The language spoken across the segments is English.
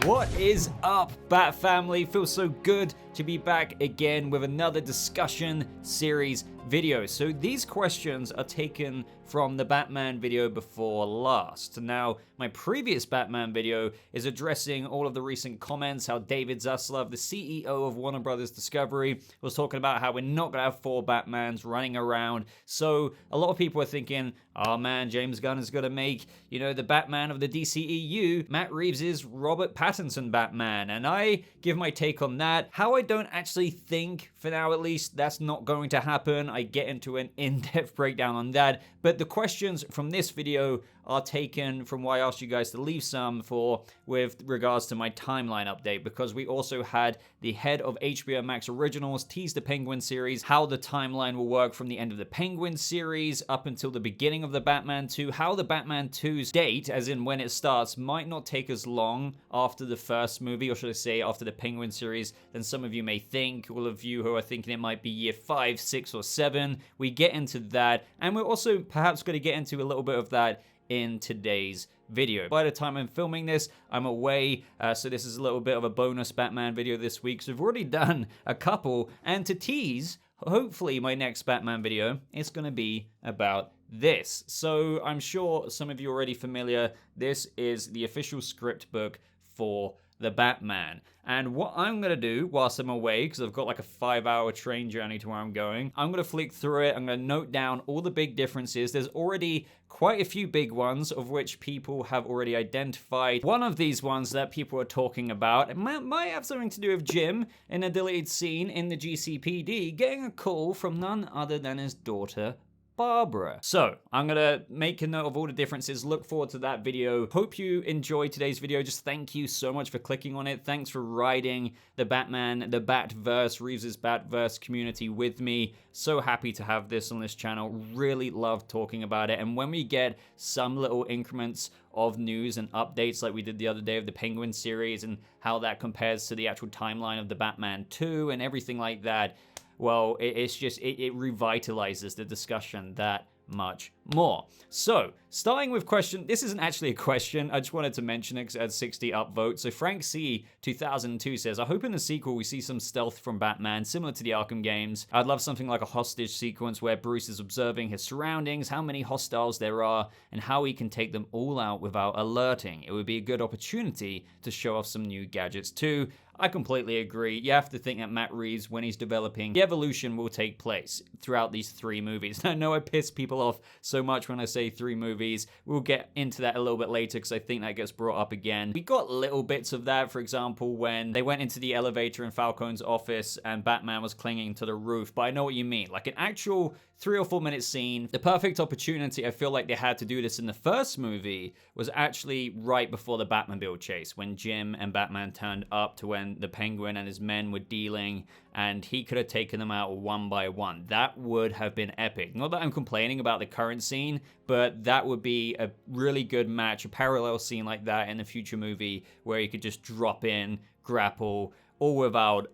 What is up, Bat Family? Feels so good to be back again with another discussion series video. So these questions are taken from the Batman video before last. Now, my previous Batman video is addressing all of the recent comments, how David Zaslav, the CEO of Warner Brothers Discovery, was talking about how we're not going to have 4 Batmans running around. So a lot of people are thinking, oh man, James Gunn is going to make, the Batman of the DCEU, Matt Reeves' Robert Pattinson Batman. And I give my take on that. How I don't actually think, for now at least, that's not going to happen. I get into an in-depth breakdown on that. But the questions from this video are taken from why I asked you guys to leave some for with regards to my timeline update, because we also had the head of HBO Max Originals tease the Penguin series, how the timeline will work from the end of the Penguin series up until the beginning of the Batman 2, how the Batman 2's date, as in when it starts, might not take as long after the first movie, or should I say after the Penguin series, than some of you may think. All of you who are thinking it might be year 5, 6, or 7, we get into that, and we're also perhaps going to get into a little bit of that in today's video. By the time I'm filming this, I'm away, so this is a little bit of a bonus Batman video this week. So we've already done a couple, and to tease, hopefully my next Batman video is going to be about this. So I'm sure some of you are already familiar. This is the official script book for the Batman. And what I'm going to do whilst I'm away, because I've got like a 5-hour train journey to where I'm going, I'm going to flick through it. I'm going to note down all the big differences. There's already quite a few big ones of which people have already identified. One of these ones that people are talking about, it might have something to do with Jim in a deleted scene in the GCPD getting a call from none other than his daughter, Barbara. So I'm gonna make a note of all the differences. Look forward to that video. Hope you enjoyed today's video. Just thank you so much for clicking on it. Thanks for riding the Batman, the Batverse, Reeves' Batverse community with me. So happy to have this on this channel. Really love talking about it. And when we get some little increments of news and updates like we did the other day of the Penguin series and how that compares to the actual timeline of the Batman 2 and everything like that, well, it revitalizes the discussion that much more. So, starting with question, this isn't actually a question, I just wanted to mention it because it had 60 upvotes. So Frank C 2002 says, I hope in the sequel we see some stealth from Batman, similar to the Arkham games. I'd love something like a hostage sequence where Bruce is observing his surroundings, how many hostiles there are, and how he can take them all out without alerting. It would be a good opportunity to show off some new gadgets too. I completely agree. You have to think that Matt Reeves, when he's developing, the evolution will take place throughout these 3 movies. I know I piss people off so much when I say 3 movies. We'll get into that a little bit later because I think that gets brought up again. We got little bits of that, for example, when they went into the elevator in Falcone's office and Batman was clinging to the roof. But I know what you mean. Like an actual 3 or 4 minute scene. The perfect opportunity, I feel like they had to do this in the first movie, was actually right before the Batmobile chase, when Jim and Batman turned up to when the Penguin and his men were dealing, and he could have taken them out one by one. That would have been epic. Not that I'm complaining about the current scene, but that would be a really good match, a parallel scene like that in the future movie where he could just drop in, grapple, all without,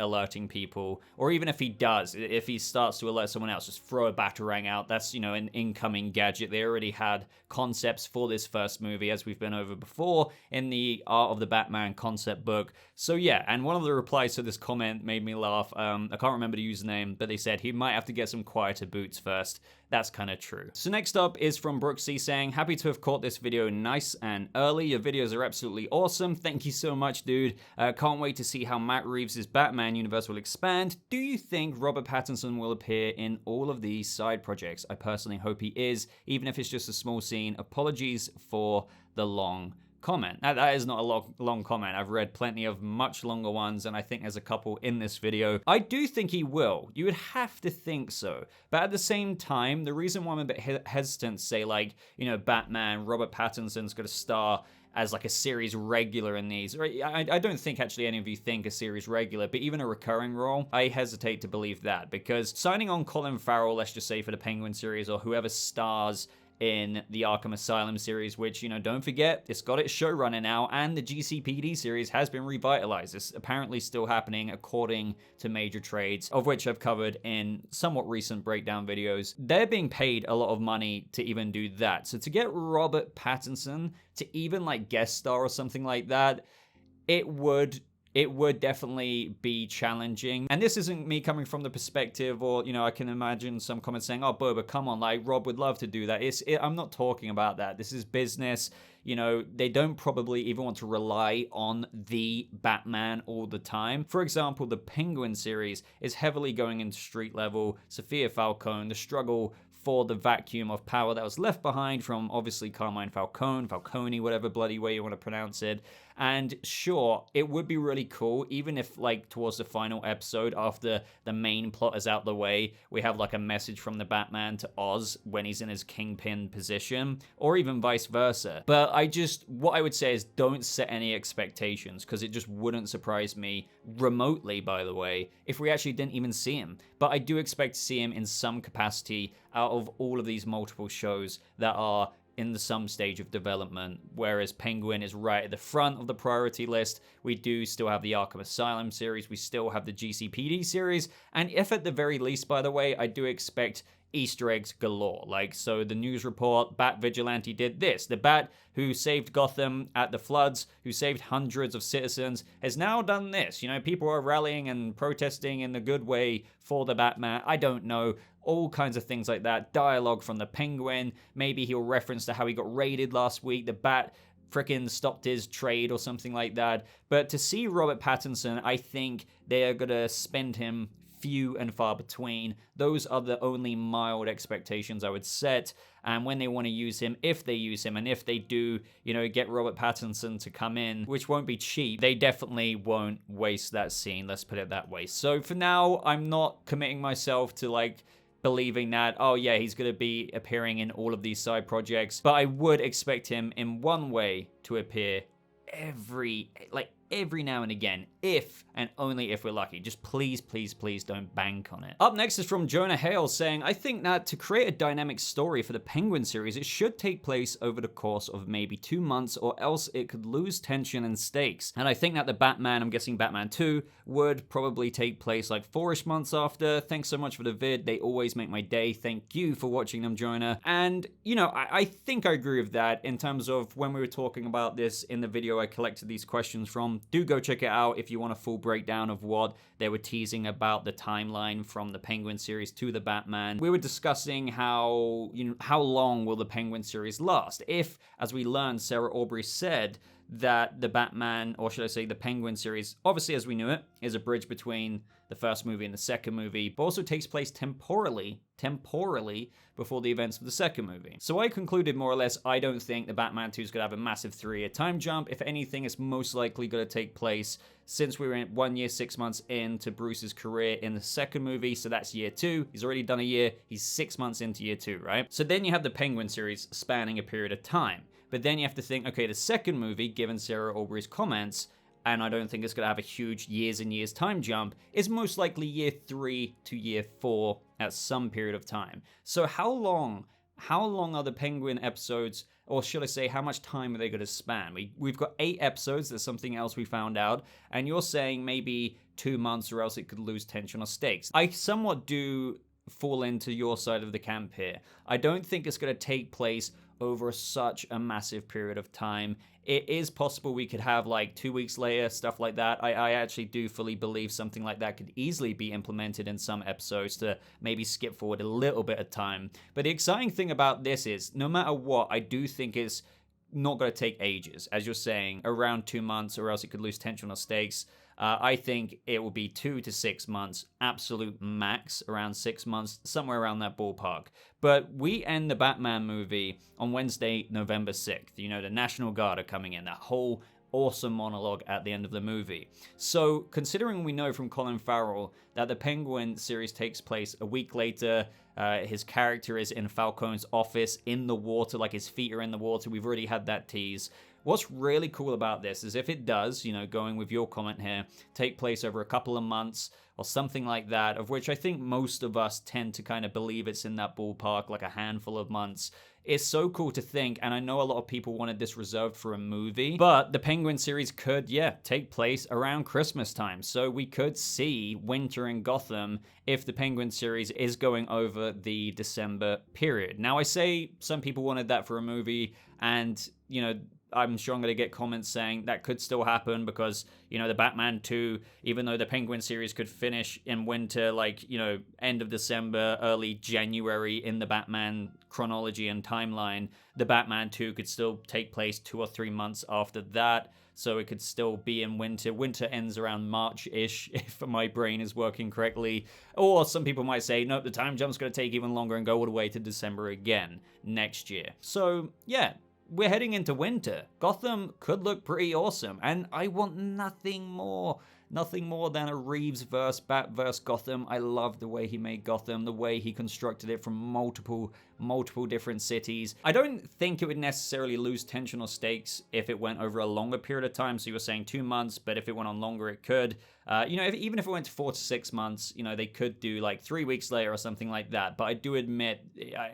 alerting people. Or even if he does, if he starts to alert someone else, just throw a Batarang out. That's, an incoming gadget. They already had concepts for this first movie, as we've been over before in the Art of the Batman concept book. So yeah, and one of the replies to this comment made me laugh. I can't remember the username, but they said he might have to get some quieter boots first. That's kind of true. So next up is from Brooksy saying, happy to have caught this video nice and early. Your videos are absolutely awesome. Thank you so much, dude. Can't wait to see how Matt Reeves' Batman universe will expand. Do you think Robert Pattinson will appear in all of these side projects? I personally hope he is, even if it's just a small scene. Apologies for the long comment. Now, that is not a long comment. I've read plenty of much longer ones, and I think there's a couple in this video. I do think he will. You would have to think so. But at the same time, the reason why I'm a bit hesitant to say, Batman, Robert Pattinson's going to star as like a series regular in these. I don't think actually any of you think a series regular, but even a recurring role, I hesitate to believe that, because signing on Colin Farrell, let's just say for the Penguin series, or whoever stars in the Arkham Asylum series, which, you know, don't forget, it's got its showrunner now, and the GCPD series has been revitalized. It's apparently still happening according to major trades, of which I've covered in somewhat recent breakdown videos. They're being paid a lot of money to even do that. So to get Robert Pattinson to even like guest star or something like that, it would definitely be challenging. And this isn't me coming from the perspective, or, you know, I can imagine some comments saying, oh, Boba, come on, like, Rob would love to do that. I'm not talking about that. This is business. You know, they don't probably even want to rely on the Batman all the time. For example, the Penguin series is heavily going into street level. Sophia Falcone, the struggle for the vacuum of power that was left behind from, obviously, Carmine Falcone, whatever bloody way you want to pronounce it. And sure, it would be really cool, even if, like, towards the final episode, after the main plot is out the way, we have, like, a message from the Batman to Oz when he's in his Kingpin position, or even vice versa. But what I would say is don't set any expectations, because it just wouldn't surprise me remotely, by the way, if we actually didn't even see him. But I do expect to see him in some capacity out of all of these multiple shows that are in some stage of development, whereas Penguin is right at the front of the priority list. We do still have the Arkham Asylum series, we still have the GCPD series, and if at the very least, by the way, I do expect Easter eggs galore. Like, so the news report, Bat Vigilante did this. The Bat who saved Gotham at the floods, who saved hundreds of citizens, has now done this. You know, people are rallying and protesting in the good way for the Batman. I don't know. All kinds of things like that. Dialogue from the Penguin. Maybe he'll reference to how he got raided last week. The Bat frickin' stopped his trade or something like that. But to see Robert Pattinson, I think they are going to spend him few and far between. Those are the only mild expectations I would set. And when they want to use him, if they use him, and if they do, you know, get Robert Pattinson to come in, which won't be cheap, they definitely won't waste that scene. Let's put it that way. So for now, I'm not committing myself to, like, believing that, oh yeah, he's going to be appearing in all of these side projects. But I would expect him in one way to appear every now and again, if and only if we're lucky. Just please, please, please don't bank on it. Up next is from Jonah Hale saying, I think that to create a dynamic story for the Penguin series, it should take place over the course of maybe 2 months, or else it could lose tension and stakes. And I think that the Batman, I'm guessing Batman 2, would probably take place like 4-ish months after. Thanks so much for the vid. They always make my day. Thank you for watching them, Jonah. And, you know, I think I agree with that in terms of when we were talking about this in the video I collected these questions from. Do go check it out if you want a full breakdown of what they were teasing about the timeline from the Penguin series to the Batman. We were discussing how long will the Penguin series last? If, as we learned, Sarah Aubrey said that the Batman, or should I say the Penguin series, obviously as we knew it, is a bridge between the first movie and the second movie, but also takes place temporally before the events of the second movie. So I concluded more or less, I don't think the Batman 2 is going to have a massive 3-year time jump. If anything, it's most likely going to take place since we were in 1 year, 6 months into Bruce's career in the second movie, so that's year 2. He's already done a year, he's 6 months into year 2, right? So then you have the Penguin series spanning a period of time. But then you have to think, okay, the second movie, given Sarah Aubrey's comments, and I don't think it's going to have a huge years and years time jump, is most likely year 3 to year 4 at some period of time. So how long are the Penguin episodes, or should I say, how much time are they going to span? We've got 8 episodes, that's something else we found out, and you're saying maybe 2 months or else it could lose tension or stakes. I somewhat do fall into your side of the camp here. I don't think it's going to take place over such a massive period of time. It is possible we could have like 2 weeks later, stuff like that. I actually do fully believe something like that could easily be implemented in some episodes to maybe skip forward a little bit of time. But the exciting thing about this is, no matter what, I do think it's not going to take ages. As you're saying, around 2 months, or else it could lose tension or stakes. I think it will be 2 to 6 months, absolute max, around 6 months, somewhere around that ballpark. But we end the Batman movie on Wednesday, November 6th. You know, the National Guard are coming in, that whole awesome monologue at the end of the movie. So, considering we know from Colin Farrell that the Penguin series takes place a week later, his character is in Falcone's office in the water, like his feet are in the water. We've already had that tease. what's really cool about this is if it does, going with your comment here, take place over a couple of months or something like that, of which I think most of us tend to kind of believe it's in that ballpark, like a handful of months. It's so cool to think, and I know a lot of people wanted this reserved for a movie, but the Penguin series could, take place around Christmas time. So we could see winter in Gotham if the Penguin series is going over the December period. Now, I say some people wanted that for a movie, and, I'm sure I'm going to get comments saying that could still happen because, the Batman 2, even though the Penguin series could finish in winter, end of December, early January in the Batman chronology and timeline, the Batman 2 could still take place 2 or 3 months after that. So it could still be in winter. Winter ends around March-ish, if my brain is working correctly. Or some people might say, nope, the time jump's going to take even longer and go all the way to December again next year. So, we're heading into winter. Gotham could look pretty awesome, and I want nothing more than a Reeves verse Batverse Gotham. I love the way he made Gotham, the way he constructed it from multiple different cities. I don't think it would necessarily lose tension or stakes if it went over a longer period of time. So you were saying 2 months, but if it went on longer, it could. Even if it went to 4 to 6 months, they could do like 3 weeks later or something like that. But I do admit,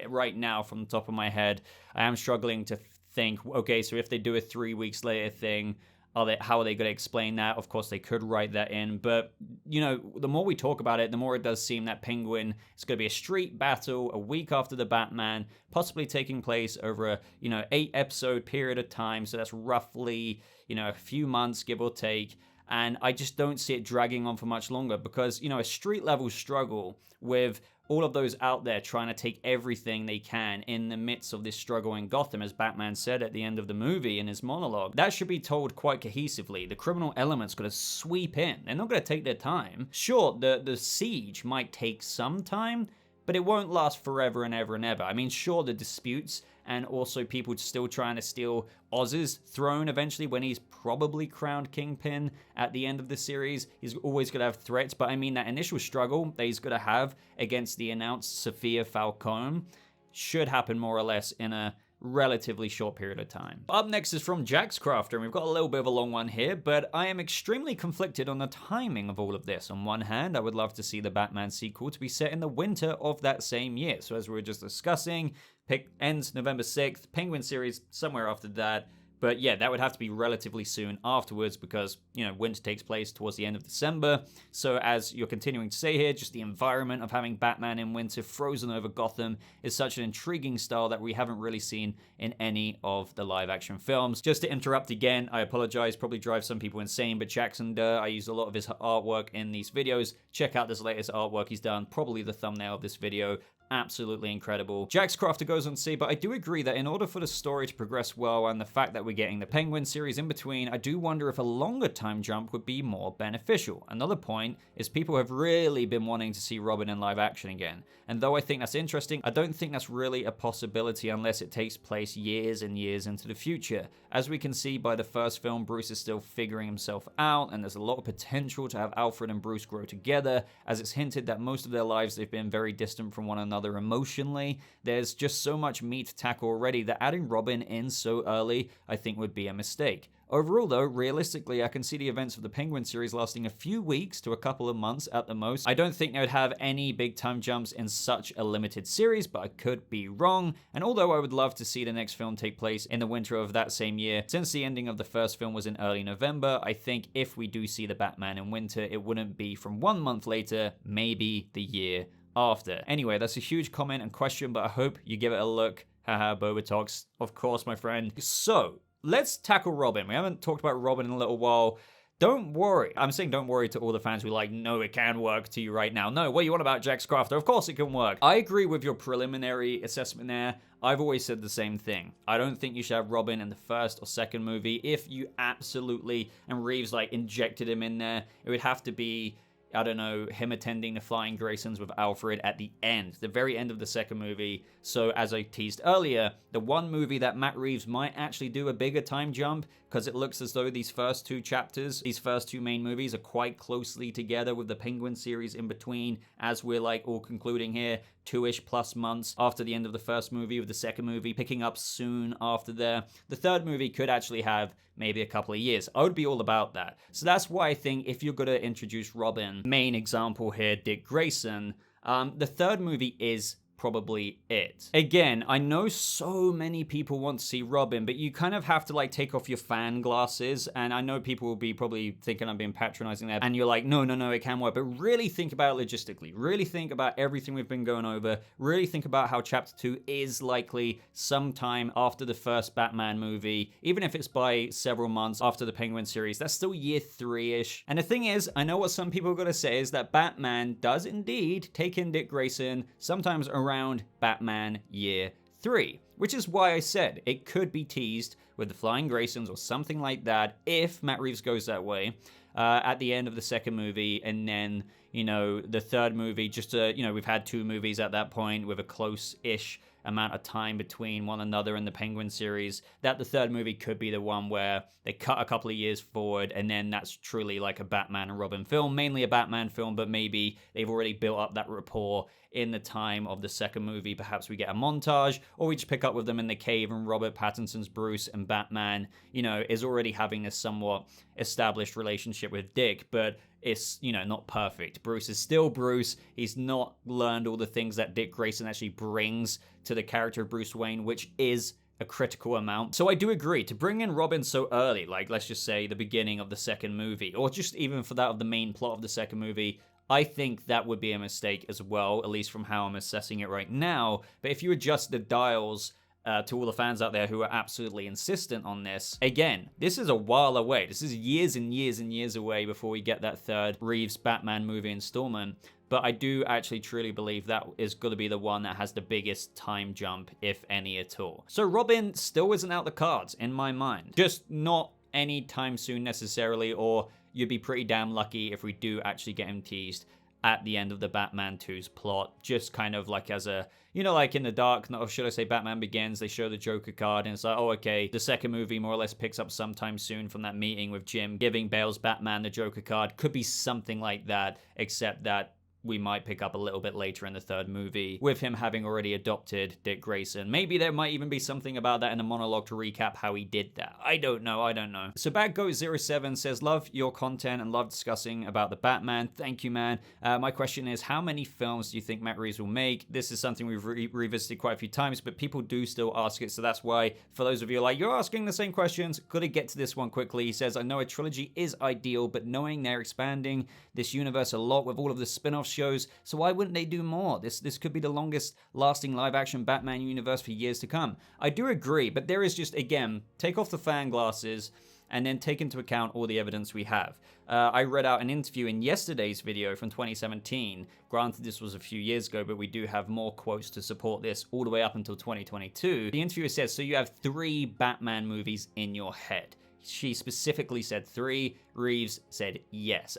right now, from the top of my head, I am struggling to think, okay, so if they do a 3 weeks later thing, how are they going to explain that? Of course, they could write that in, but, the more we talk about it, the more it does seem that Penguin is going to be a street battle a week after the Batman, possibly taking place over a, 8-episode period of time, so that's roughly, a few months, give or take, and I just don't see it dragging on for much longer because, a street-level struggle with all of those out there trying to take everything they can in the midst of this struggle in Gotham, as Batman said at the end of the movie in his monologue. That should be told quite cohesively. The criminal element's going to sweep in. They're not going to take their time. Sure, the siege might take some time, but it won't last forever and ever and ever. I mean, sure, the disputes and also people still trying to steal Oz's throne eventually when he's probably crowned Kingpin at the end of the series. He's always going to have threats, but I mean that initial struggle that he's going to have against the announced Sophia Falcone should happen more or less in a relatively short period of time. Up next is from Jax Crafter, and we've got a little bit of a long one here, but I am extremely conflicted on the timing of all of this. On one hand, I would love to see the Batman sequel to be set in the winter of that same year. So as we were just discussing, ends November 6th, Penguin series somewhere after that. But yeah, that would have to be relatively soon afterwards because, winter takes place towards the end of December. So as you're continuing to say here, just the environment of having Batman in winter frozen over Gotham is such an intriguing style that we haven't really seen in any of the live action films. Just to interrupt again, I apologize, probably drive some people insane, but Jackson Durr, I use a lot of his artwork in these videos. Check out this latest artwork he's done, probably the thumbnail of this video. Absolutely incredible. Jax Crafter goes on to say, but I do agree that in order for the story to progress well and the fact that we're getting the Penguin series in between, I do wonder if a longer time jump would be more beneficial. Another point is people have really been wanting to see Robin in live action again. And though I think that's interesting, I don't think that's really a possibility unless it takes place years and years into the future. As we can see by the first film, Bruce is still figuring himself out, and there's a lot of potential to have Alfred and Bruce grow together, as it's hinted that most of their lives they've been very distant from one another emotionally. There's just so much meat to tackle already that adding Robin in so early, I think would be a mistake. Overall though, realistically, I can see the events of the Penguin series lasting a few weeks to a couple of months at the most. I don't think they would have any big time jumps in such a limited series, but I could be wrong. And although I would love to see the next film take place in the winter of that same year, since the ending of the first film was in early November, I think if we do see the Batman in winter, it wouldn't be from 1 month later, maybe the year after. Anyway, that's a huge comment and question, but I hope you give it a look. Haha, BobaTalks, of course, my friend. So, let's tackle Robin. We haven't talked about Robin in a little while. Don't worry. I'm saying don't worry to all the fans who are like, no, it can work to you right now. No, what do you want about Jax Crafter? Of course it can work. I agree with your preliminary assessment there. I've always said the same thing. I don't think you should have Robin in the first or second movie. If you absolutely, and Reeves injected him in there, it would have to be I don't know, him attending the Flying Graysons with Alfred at the end, the very end of the second movie. So as I teased earlier, the one movie that Matt Reeves might actually do a bigger time jump, because it looks as though these first two chapters, these first two main movies are quite closely together with the Penguin series in between, as we're like all concluding here, 2-ish plus months after the end of the first movie, with the second movie picking up soon after there. The third movie could actually have maybe a couple of years. I would be all about that. So that's why I think if you're going to introduce Robin, main example here, Dick Grayson, the third movie is probably it. Again, I know so many people want to see Robin, but you kind of have to like take off your fan glasses, and I know people will be probably thinking I'm being patronizing there, and you're like, no, it can work, but really think about it logistically. Really think about everything we've been going over. Really think about how Chapter 2 is likely sometime after the first Batman movie, even if it's by several months after the Penguin series. That's still year 3-ish. And the thing is, I know what some people are going to say is that Batman does indeed take in Dick Grayson sometimes around Batman year 3, which is why I said it could be teased with the Flying Graysons or something like that if Matt Reeves goes that way at the end of the second movie, and then, you know, the third movie, just to, you know, we've had 2 movies at that point with a close-ish amount of time between one another in the Penguin series, that the third movie could be the one where they cut a couple of years forward, and then that's truly like a Batman and Robin film, mainly a Batman film, but maybe they've already built up that rapport in the time of the second movie. Perhaps we get a montage, or we just pick up with them in the cave, and Robert Pattinson's Bruce and Batman, you know, is already having this somewhat established relationship with Dick, but it's, you know, not perfect. Bruce is still Bruce. He's not learned all the things that Dick Grayson actually brings to the character of Bruce Wayne, which is a critical amount. So I do agree to bring in Robin so early, like let's just say the beginning of the second movie, or just even for that of the main plot of the second movie. I think that would be a mistake as well, at least from how I'm assessing it right now. But if you adjust the dials to all the fans out there who are absolutely insistent on this, again, this is a while away. This is years and years and years away before we get that third Reeves Batman movie installment. But I do actually truly believe that is going to be the one that has the biggest time jump, if any at all. So Robin still isn't out the cards in my mind. Just not anytime soon necessarily, or you'd be pretty damn lucky if we do actually get him teased at the end of the Batman 2's plot, just kind of like as a, you know, like in the Dark, or should I say Batman Begins, they show the Joker card, and it's like, oh, okay, the second movie more or less picks up sometime soon from that meeting with Jim giving Bale's Batman the Joker card. Could be something like that, except that we might pick up a little bit later in the third movie with him having already adopted Dick Grayson. Maybe there might even be something about that in a monologue to recap how he did that. I don't know. So BadGoat07 says, love your content and love discussing about the Batman. Thank you, man. My question is, how many films do you think Matt Reeves will make? This is something we've revisited quite a few times, but people do still ask it. So that's why, for those of you like, you're asking the same questions, gotta get to this one quickly. He says, I know a trilogy is ideal, but knowing they're expanding this universe a lot with all of the spin-off shows, so why wouldn't they do more? This could be the longest lasting live action Batman universe for years to come. I do agree, but there is just, again, take off the fan glasses and then take into account all the evidence we have. I read out an interview in yesterday's video from 2017. Granted, this was a few years ago, but we do have more quotes to support this all the way up until 2022. The interviewer says, so you have 3 Batman movies in your head. She specifically said 3. Reeves said yes.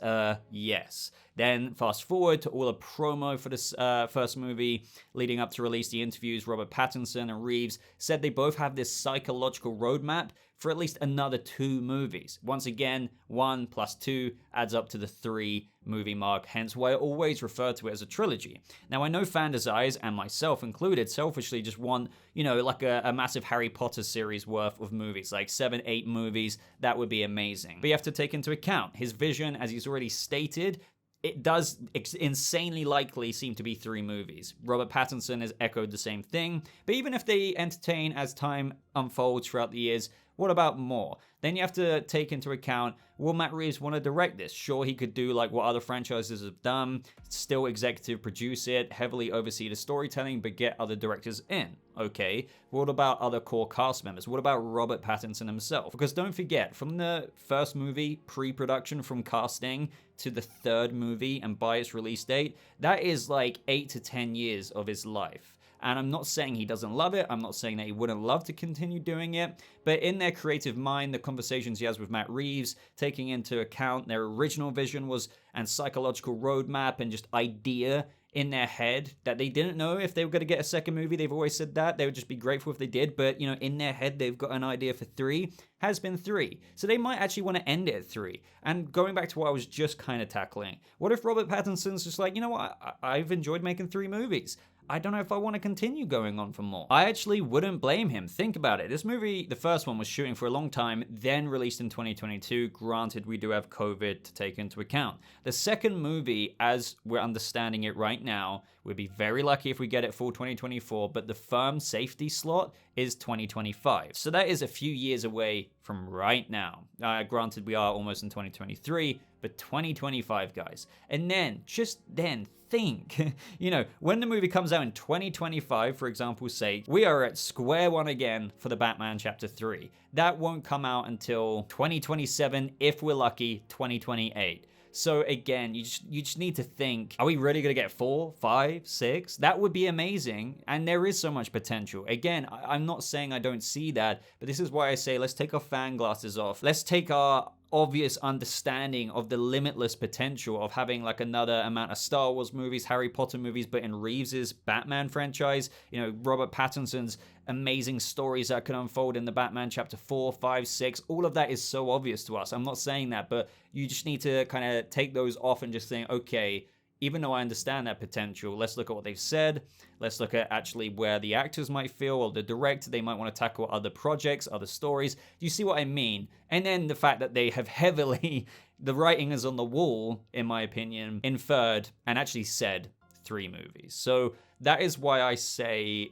Yes. Then fast forward to all the promo for this first movie leading up to release. The interviews, Robert Pattinson and Reeves said they both have this psychological roadmap for at least another 2 movies. Once again, 1 + 2 adds up to the 3 movie mark, hence why I always refer to it as a trilogy. Now, I know fan desires, and myself included, selfishly just want, you know, like a massive Harry Potter series worth of movies, like 7, 8 movies. That would be amazing. But you have to take into account his vision, as he's already stated. It does insanely likely seem to be 3 movies. Robert Pattinson has echoed the same thing, but even if they entertain as time unfolds throughout the years, what about more? Then you have to take into account, will Matt Reeves want to direct this? Sure, he could do like what other franchises have done, still executive produce it, heavily oversee the storytelling, but get other directors in. Okay, what about other core cast members? What about Robert Pattinson himself? Because don't forget, from the first movie, pre-production, from casting to the third movie and by its release date, that is like 8 to 10 years of his life. And I'm not saying he doesn't love it. I'm not saying that he wouldn't love to continue doing it. But in their creative mind, the conversations he has with Matt Reeves, taking into account their original vision was and psychological roadmap and just idea in their head that they didn't know if they were going to get a second movie. They've always said that. They would just be grateful if they did. But, you know, in their head, they've got an idea for 3, has been 3. So they might actually want to end it at 3. And going back to what I was just kind of tackling, what if Robert Pattinson's just like, you know what, I've enjoyed making 3 movies. I don't know if I want to continue going on for more. I actually wouldn't blame him. Think about it. This movie, the first one, was shooting for a long time, then released in 2022. Granted, we do have COVID to take into account. The second movie, as we're understanding it right now, we'd be very lucky if we get it full 2024, but the firm safety slot is 2025. So that is a few years away from right now. Granted, we are almost in 2023, but 2025, guys. And then, just then, think, you know, when the movie comes out in 2025, for example's sake, we are at square one again for the Batman Chapter 3. That won't come out until 2027, if we're lucky, 2028. So again, you just need to think, are we really going to get 4, 5, 6? That would be amazing. And there is so much potential. Again, I'm not saying I don't see that, but this is why I say let's take our fan glasses off. Let's take our obvious understanding of the limitless potential of having like another amount of Star Wars movies, Harry Potter movies, but in Reeves's Batman franchise, you know, Robert Pattinson's amazing stories that could unfold in the Batman Chapter 4, 5, 6. All of that is so obvious to us. I'm not saying that, but you just need to kind of take those off and just think, okay, even though I understand that potential, let's look at what they've said. Let's look at actually where the actors might feel, or the director, they might want to tackle other projects, other stories. Do you see what I mean? And then the fact that they have heavily, the writing is on the wall, in my opinion, inferred and actually said 3 movies. So that is why I say,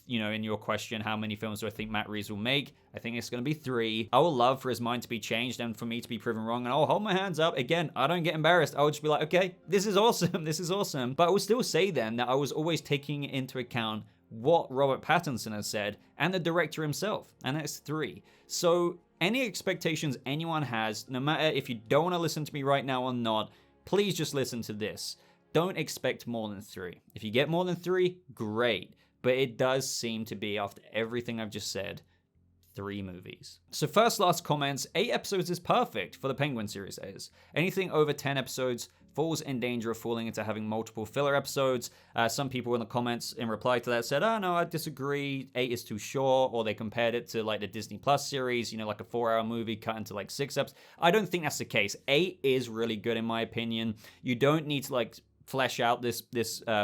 you know, in your question, how many films do I think Matt Reeves will make? I think it's going to be 3. I will love for his mind to be changed and for me to be proven wrong, and I'll hold my hands up. Again, I don't get embarrassed. I would just be like, okay, this is awesome. This is awesome. But I will still say then that I was always taking into account what Robert Pattinson has said and the director himself, and that's 3. So any expectations anyone has, no matter if you don't want to listen to me right now or not, please just listen to this. Don't expect more than 3. If you get more than 3, great. But it does seem to be, after everything I've just said, 3 movies. So first last comments, 8 episodes is perfect for the Penguin series, that is. Anything over 10 episodes falls in danger of falling into having multiple filler episodes. Some people in the comments in reply to that said, oh no, I disagree, 8 is too short, or they compared it to like the Disney Plus series, you know, like a 4-hour movie cut into like 6 episodes. I don't think that's the case. 8 is really good in my opinion. You don't need to like flesh out this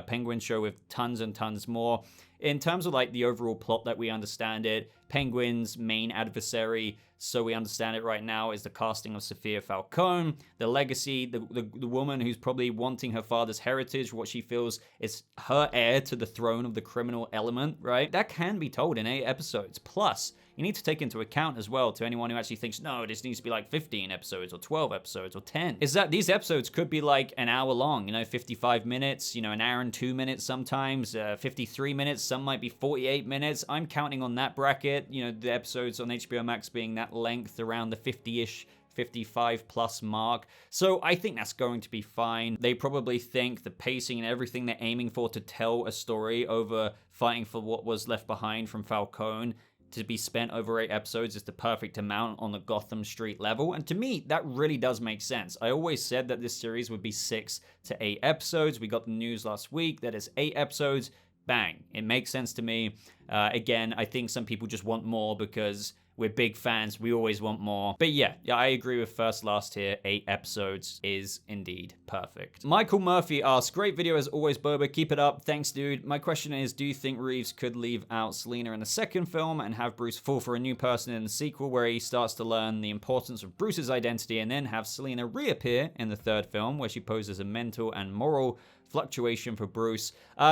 Penguin show with tons and tons more. In terms of like the overall plot that we understand it, Penguin's main adversary, so we understand it right now, is the casting of Sophia Falcone. The legacy, the woman who's probably wanting her father's heritage, what she feels is her heir to the throne of the criminal element, right? That can be told in 8 episodes. Plus, you need to take into account as well, to anyone who actually thinks, no, this needs to be like 15 episodes or 12 episodes or 10, is that these episodes could be like an hour long, you know, 55 minutes, you know, an hour and 2 minutes sometimes, 53 minutes, some might be 48 minutes. I'm counting on that bracket, you know, the episodes on HBO Max being that length around the 50-ish 55 plus mark. So I think that's going to be fine. They probably think the pacing and everything they're aiming for to tell a story over fighting for what was left behind from Falcone to be spent over 8 episodes is the perfect amount on the Gotham Street level. And to me, that really does make sense. I always said that this series would be 6 to 8 episodes. We got the news last week that it's 8 episodes. Bang. It makes sense to me. Again, I think some people just want more because we're big fans. We always want more. But yeah, I agree with first last here. 8 episodes is indeed perfect. Michael Murphy asks, great video as always, Boba. Keep it up. Thanks, dude. My question is, do you think Reeves could leave out Selina in the second film and have Bruce fall for a new person in the sequel where he starts to learn the importance of Bruce's identity, and then have Selina reappear in the third film where she poses a mental and moral fluctuation for Bruce?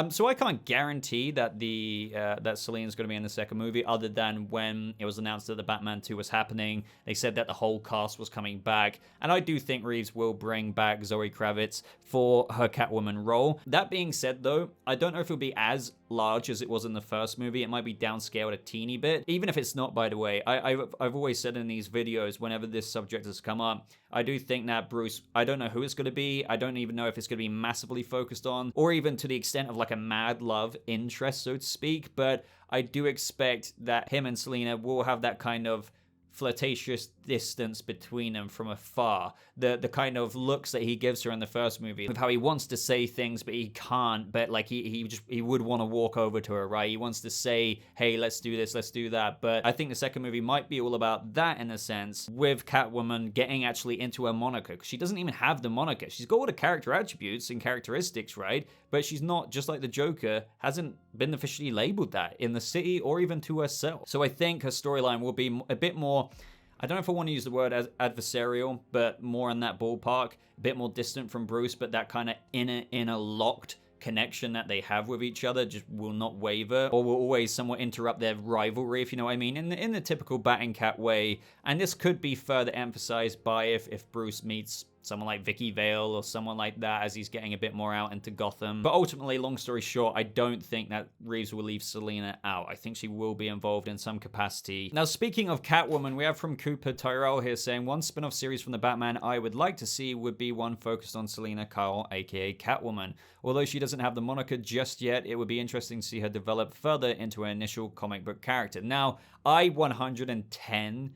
So I can't guarantee that that Selina's going to be in the second movie, other than when it was announced that the Batman 2 was happening, they said that the whole cast was coming back, and I do think Reeves will bring back Zoe Kravitz for her Catwoman role. That being said though, I don't know if it'll be as large as it was in the first movie. It might be downscaled a teeny bit. Even if it's not, by the way, I've always said in these videos, whenever this subject has come up, I do think that Bruce, I don't know who it's going to be. I don't even know if it's going to be massively focused on, or even to the extent of like a mad love interest, so to speak. But I do expect that him and Selina will have that kind of flirtatious distance between them from afar. The kind of looks that he gives her in the first movie, with how he wants to say things but he can't, but like he would want to walk over to her, right? He wants to say, hey, let's do this, let's do that. But I think the second movie might be all about that in a sense, with Catwoman getting actually into her moniker, because she doesn't even have the moniker. She's got all the character attributes and characteristics, right? But she's not, just like the Joker, hasn't been officially labeled that in the city or even to herself. So I think her storyline will be a bit more, I don't know if I want to use the word as adversarial, but more in that ballpark, a bit more distant from Bruce, but that kind of inner locked connection that they have with each other just will not waver, or will always somewhat interrupt their rivalry, if you know what I mean, in the typical Bat and Cat way. And this could be further emphasized by if Bruce meets someone like Vicky Vale or someone like that as he's getting a bit more out into Gotham. But ultimately, long story short, I don't think that Reeves will leave Selina out. I think she will be involved in some capacity. Now, speaking of Catwoman, we have from Cooper Tyrell here saying, one spin-off series from the Batman I would like to see would be one focused on Selina Kyle, aka Catwoman. Although she doesn't have the moniker just yet, it would be interesting to see her develop further into an initial comic book character. Now, I 110%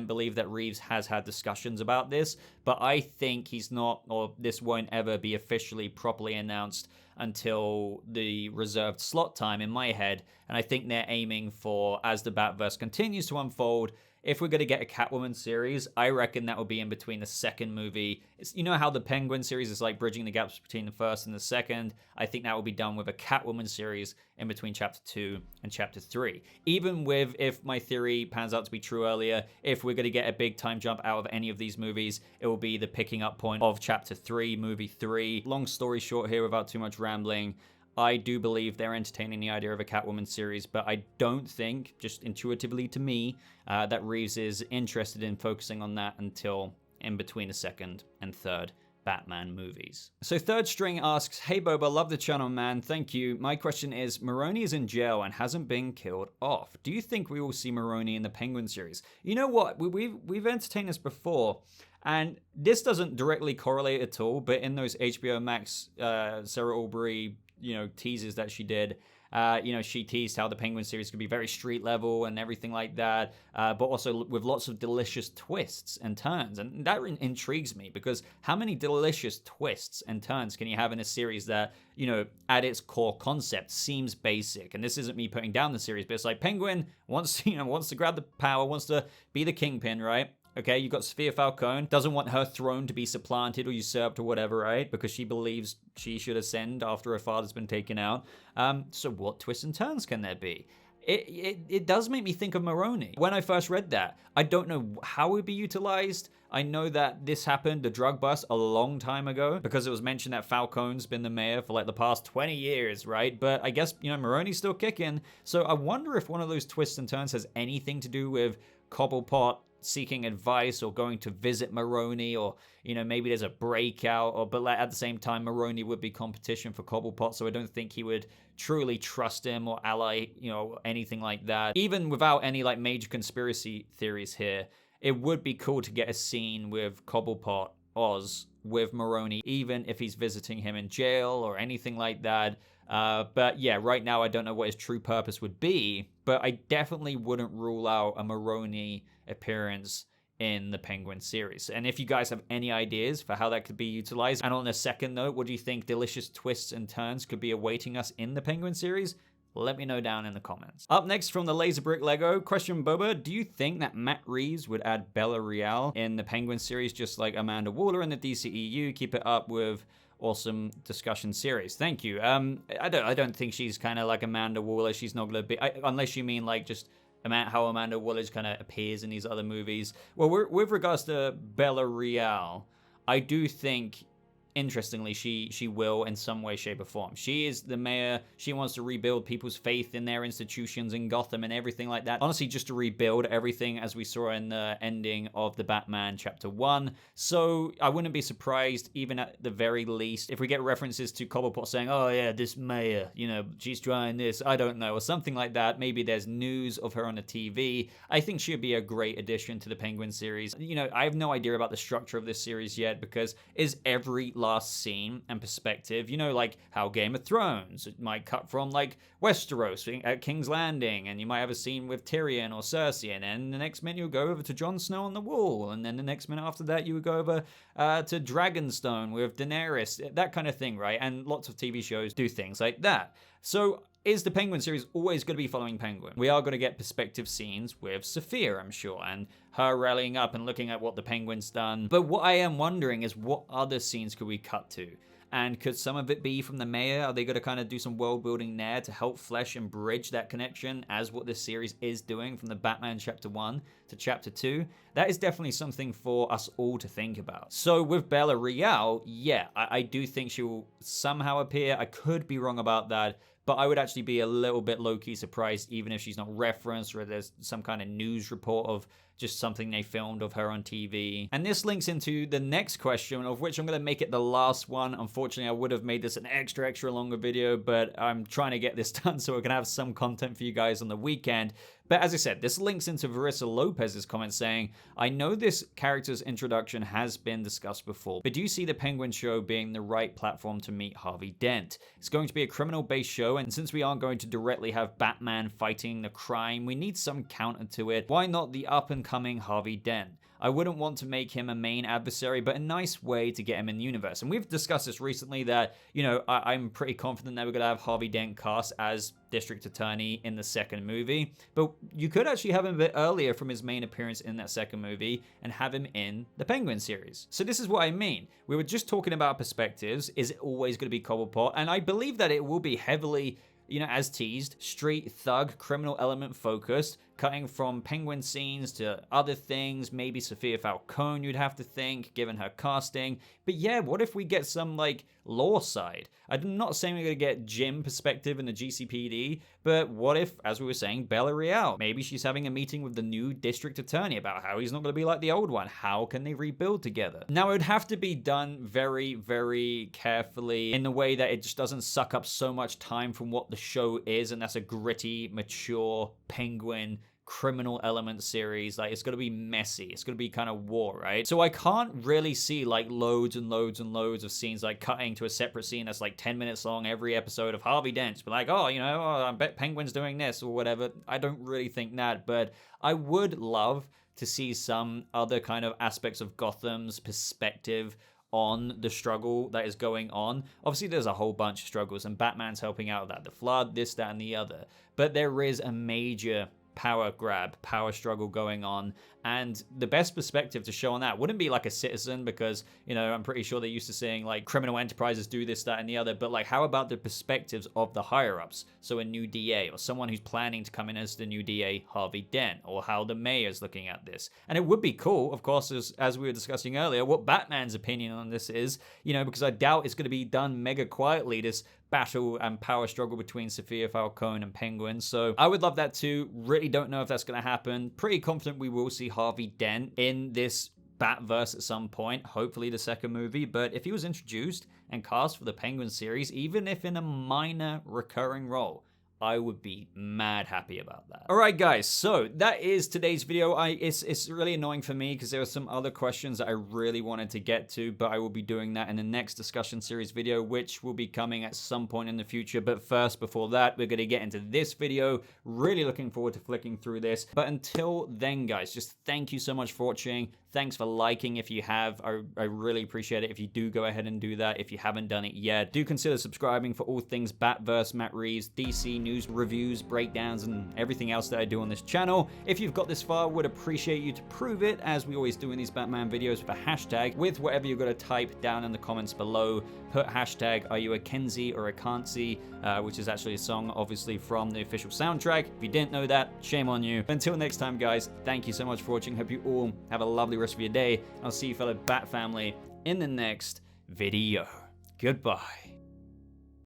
believe that Reeves has had discussions about this, but I think he's not, or this won't ever be officially properly announced until the reserved slot time in my head. And I think they're aiming for, as the Batverse continues to unfold, if we're going to get a Catwoman series, I reckon that will be in between the second movie. You know how the Penguin series is like bridging the gaps between the first and the second? I think that will be done with a Catwoman series in between Chapter 2 and Chapter 3. Even with, if my theory pans out to be true earlier, if we're going to get a big time jump out of any of these movies, it will be the picking up point of Chapter 3, Movie 3. Long story short here, without too much rambling, I do believe they're entertaining the idea of a Catwoman series, but I don't think, just intuitively to me, that Reeves is interested in focusing on that until in between the second and third Batman movies. So Third String asks, hey Boba, love the channel, man. Thank you. My question is, Maroni is in jail and hasn't been killed off. Do you think we will see Maroni in the Penguin series? You know what? We've entertained this before, and this doesn't directly correlate at all, but in those HBO Max Sarah Aubrey teasers that she did, she teased how the Penguin series could be very street level and everything like that, but also with lots of delicious twists and turns. And that intrigues me, because how many delicious twists and turns can you have in a series that, at its core concept seems basic? And this isn't me putting down the series, but it's like Penguin wants to grab the power, wants to be the kingpin, right? Okay, you've got Sophia Falcone, doesn't want her throne to be supplanted or usurped or whatever, right? Because she believes she should ascend after her father's been taken out. So what twists and turns can there be? It does make me think of Maroni. When I first read that, I don't know how it would be utilized. I know that this happened, the drug bust, a long time ago, because it was mentioned that Falcone's been the mayor for like the past 20 years, right? But I guess, Maroni's still kicking. So I wonder if one of those twists and turns has anything to do with Cobblepot seeking advice or going to visit Maroni, or maybe there's a breakout, but like at the same time Maroni would be competition for Cobblepot, so I don't think he would truly trust him or ally, anything like that. Even without any like major conspiracy theories here, it would be cool to get a scene with Cobblepot Oz with Maroni, even if he's visiting him in jail or anything like that. But yeah, right now I don't know what his true purpose would be, but I definitely wouldn't rule out a Maroni appearance in the Penguin series. And if you guys have any ideas for how that could be utilized, and on a second note, what do you think delicious twists and turns could be awaiting us in the Penguin series? Let me know down in the comments. Up next from the Laser Brick Lego, question Boba, do you think that Matt Reeves would add Bella Real in the Penguin series just like Amanda Waller in the DCEU? Keep it up with awesome discussion series. Thank you. I don't think she's kind of like Amanda Waller. She's not gonna be, unless you mean like just how Amanda Waller kind of appears in these other movies. Well, with regards to Bella Real, I do think interestingly, she will in some way, shape, or form. She is the mayor. She wants to rebuild people's faith in their institutions in Gotham and everything like that. Honestly, just to rebuild everything as we saw in the ending of the Batman Chapter 1. So I wouldn't be surprised, even at the very least, if we get references to Cobblepot saying, oh yeah, this mayor, you know, she's trying this, I don't know, or something like that. Maybe there's news of her on the TV. I think she'd be a great addition to the Penguin series. You know, I have no idea about the structure of this series yet, because is every last scene and perspective, you know, like how Game of Thrones, it might cut from like Westeros at King's Landing, and you might have a scene with Tyrion or Cersei, and then the next minute you'll go over to Jon Snow on the Wall, and then the next minute after that you would go over to Dragonstone with Daenerys, that kind of thing, right? And lots of TV shows do things like that. So is the Penguin series always going to be following Penguin? We are going to get perspective scenes with Sophia, I'm sure, and her rallying up and looking at what the Penguin's done. But what I am wondering is, what other scenes could we cut to? And could some of it be from the mayor? Are they going to kind of do some world building there to help flesh and bridge that connection, as what this series is doing from the Batman Chapter 1 to Chapter 2? That is definitely something for us all to think about. So with Bella Real, yeah, I do think she will somehow appear. I could be wrong about that, but I would actually be a little bit low-key surprised even if she's not referenced, or there's some kind of news report of just something they filmed of her on TV. And this links into the next question, of which I'm going to make it the last one. Unfortunately, I would have made this an extra longer video, but I'm trying to get this done so I can have some content for you guys on the weekend. But as I said, this links into Marissa Lopez's comment saying, I know this character's introduction has been discussed before, but do you see the Penguin show being the right platform to meet Harvey Dent? It's going to be a criminal-based show, and since we aren't going to directly have Batman fighting the crime, we need some counter to it. Why not the up-and-coming Harvey Dent? I wouldn't want to make him a main adversary, but a nice way to get him in the universe. And we've discussed this recently that, you know, I'm pretty confident that we're going to have Harvey Dent cast as District Attorney in the second movie. But you could actually have him a bit earlier from his main appearance in that second movie and have him in the Penguin series. So this is what I mean. We were just talking about perspectives. Is it always going to be Cobblepot? And I believe that it will be heavily, you know, as teased, street thug, criminal element focused, cutting from Penguin scenes to other things. Maybe Sophia Falcone, you'd have to think, given her casting. But yeah, what if we get some, like, law side? I'm not saying we're going to get Jim perspective in the GCPD, but what if, as we were saying, Bella Real, maybe she's having a meeting with the new district attorney about how he's not going to be like the old one. How can they rebuild together? Now, it would have to be done very carefully in the way that it just doesn't suck up so much time from what the show is, and that's a gritty, mature Penguin criminal element series. Like, it's going to be messy. It's going to be kind of war, right? So I can't really see like loads of scenes like cutting to a separate scene that's like 10 minutes long every episode of Harvey Dent. But like, oh, you know, I bet Penguin's doing this or whatever. I don't really think that, but I would love to see some other kind of aspects of Gotham's perspective on the struggle that is going on. Obviously, there's a whole bunch of struggles, and Batman's helping out with that. The Flood, this, that, and the other. But there is a major power grab, power struggle going on, and the best perspective to show on that wouldn't be like a citizen, because, you know, I'm pretty sure they're used to seeing like criminal enterprises do this, that, and the other, but like, how about the perspectives of the higher-ups? So a new DA, or someone who's planning to come in as the new DA, Harvey Dent, or how the mayor's looking at this. And it would be cool, of course, as we were discussing earlier, what Batman's opinion on this is, you know, because I doubt it's going to be done mega quietly, this battle and power struggle between Sophia Falcone and Penguin. So I would love that too. Really don't know if that's going to happen. Pretty confident we will see Harvey Dent in this Batverse at some point, hopefully the second movie. But if he was introduced and cast for the Penguin series, even if in a minor recurring role, I would be mad happy about that. All right, guys, so that is today's video. It's really annoying for me because there were some other questions that I really wanted to get to, but I will be doing that in the next discussion series video, which will be coming at some point in the future. But first, before that, we're going to get into this video. Really looking forward to flicking through this. But until then, guys, just thank you so much for watching. Thanks for liking if you have. I really appreciate it if you do go ahead and do that. If you haven't done it yet, do consider subscribing for all things Batverse, Matt Reeves, DC news, reviews, breakdowns, and everything else that I do on this channel. If you've got this far, would appreciate you to prove it, as we always do in these Batman videos, with a hashtag, with whatever you're going to type down in the comments below. Put hashtag, are you a Kenzie or a Can't See, which is actually a song, obviously, from the official soundtrack. If you didn't know that, shame on you. Until next time, guys, thank you so much for watching. Hope you all have a lovely rest of your day. I'll see you, fellow Bat family, in the next video. Goodbye.